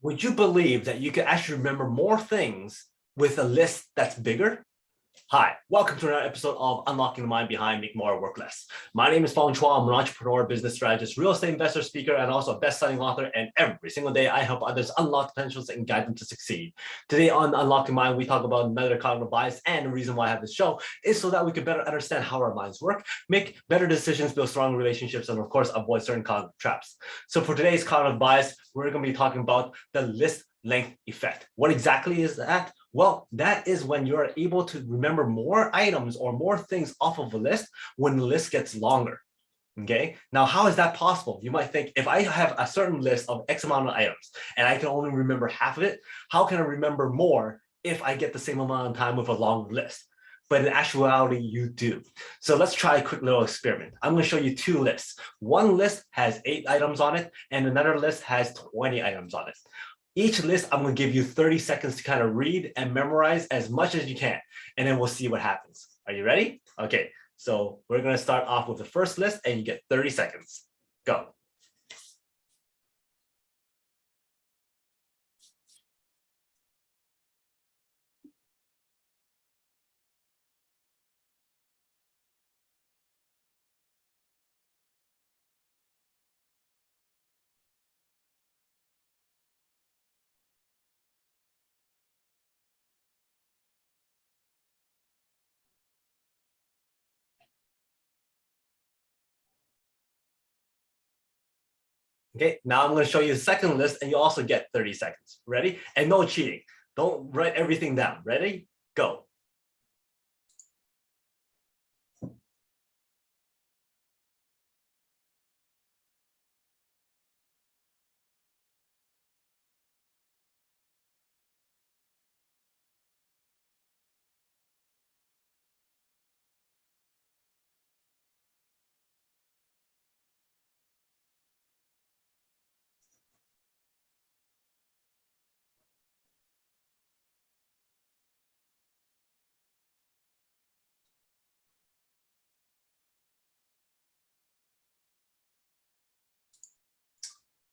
Would you believe that you can actually remember more things with a list that's bigger? Hi, welcome to another episode of Unlocking the Mind Behind Make More Work Less. My name is Fong. I'm an entrepreneur, business strategist, real estate investor, speaker, and also a best-selling author. And every single day, I help others unlock potentials and guide them to succeed. Today on Unlocking Mind, we talk about another cognitive bias, and the reason why I have this show is so that we can better understand how our minds work, make better decisions, build strong relationships, and of course, avoid certain cognitive traps. So for today's cognitive bias, we're going to be talking about the list length effect. What exactly is that? Well, that is when you're able to remember more items or more things off of a list when the list gets longer. Okay, now how is that possible? You might think, if I have a certain list of X amount of items and I can only remember half of it, how can I remember more if I get the same amount of time with a long list? But in actuality, you do. So let's try a quick little experiment. I'm going to show you two lists. One list has 8 items on it, and another list has 20 items on it. Each list, I'm going to give you 30 seconds to kind of read and memorize as much as you can, and then we'll see what happens. Are you ready? Okay, so we're going to start off with the first list, and you get 30 seconds. Go. Okay, now I'm going to show you the second list, and you also get 30 seconds. Ready? And no cheating. Don't write everything down. Ready? Go.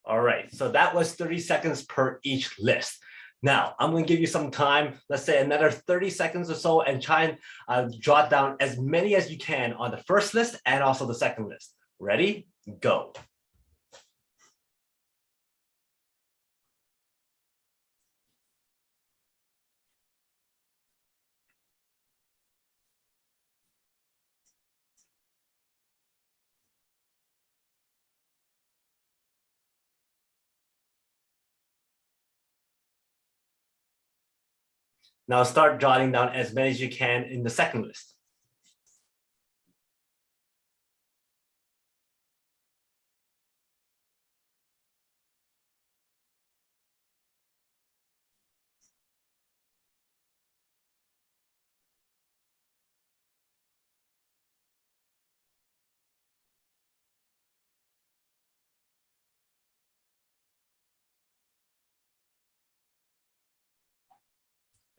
All right, so that was 30 seconds per each list. Now, I'm going to give you some time, let's say another 30 seconds or so, and try and jot down as many as you can on the first list and also the second list. Ready? Go. Now start jotting down as many as you can in the second list.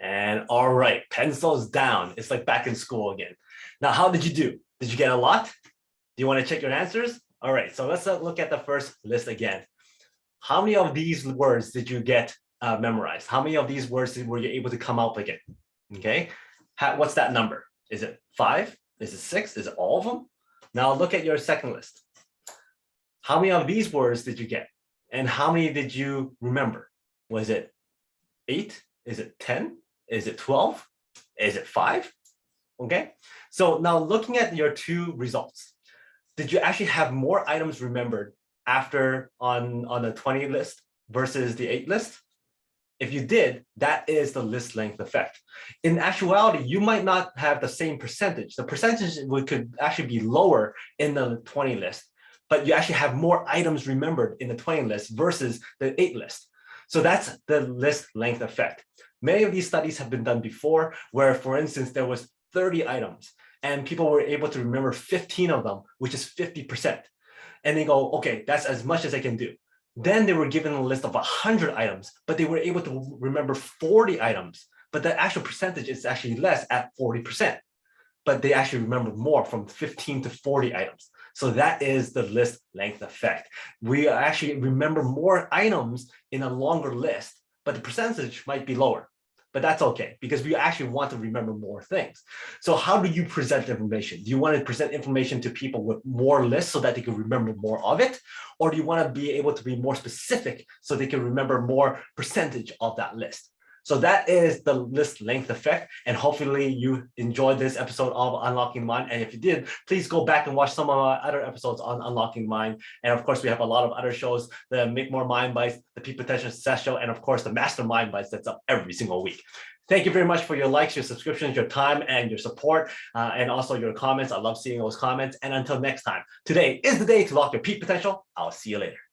And all right, pencils down. It's like back in school again. Now, how did you do? Did you get a lot? Do you want to check your answers? All right, so let's look at the first list again. How many of these words did you get memorized? How many of these words were you able to come up again? Okay, what's that number? Is it 5? Is it 6? Is it all of them? Now look at your second list. How many of these words did you get? And how many did you remember? Was it 8? Is it 10? Is it 12? Is it 5? Okay, so now looking at your two results, did you actually have more items remembered after on the 20 list versus the 8 list? If you did, that is the list length effect. In actuality, you might not have the same percentage. The percentage could actually be lower in the 20 list, but you actually have more items remembered in the 20 list versus the 8 list. So that's the list length effect. Many of these studies have been done before where, for instance, there was 30 items and people were able to remember 15 of them, which is 50%. And they go, okay, that's as much as I can do. Then they were given a list of 100 items, but they were able to remember 40 items. But the actual percentage is actually less at 40%. But they actually remember more from 15 to 40 items. So that is the list length effect. We actually remember more items in a longer list, but the percentage might be lower. But that's okay because we actually want to remember more things. So how do you present information? Do you want to present information to people with more lists so that they can remember more of it? Or do you want to be able to be more specific so they can remember more percentage of that list? So that is the list length effect. And hopefully you enjoyed this episode of Unlocking Mind. And if you did, please go back and watch some of our other episodes on Unlocking Mind. And of course, we have a lot of other shows, the Make More Mind Bites, the Peak Potential Success Show, and of course, the Mastermind Bites that's up every single week. Thank you very much for your likes, your subscriptions, your time, and your support, and also your comments. I love seeing those comments. And until next time, today is the day to lock your peak potential. I'll see you later.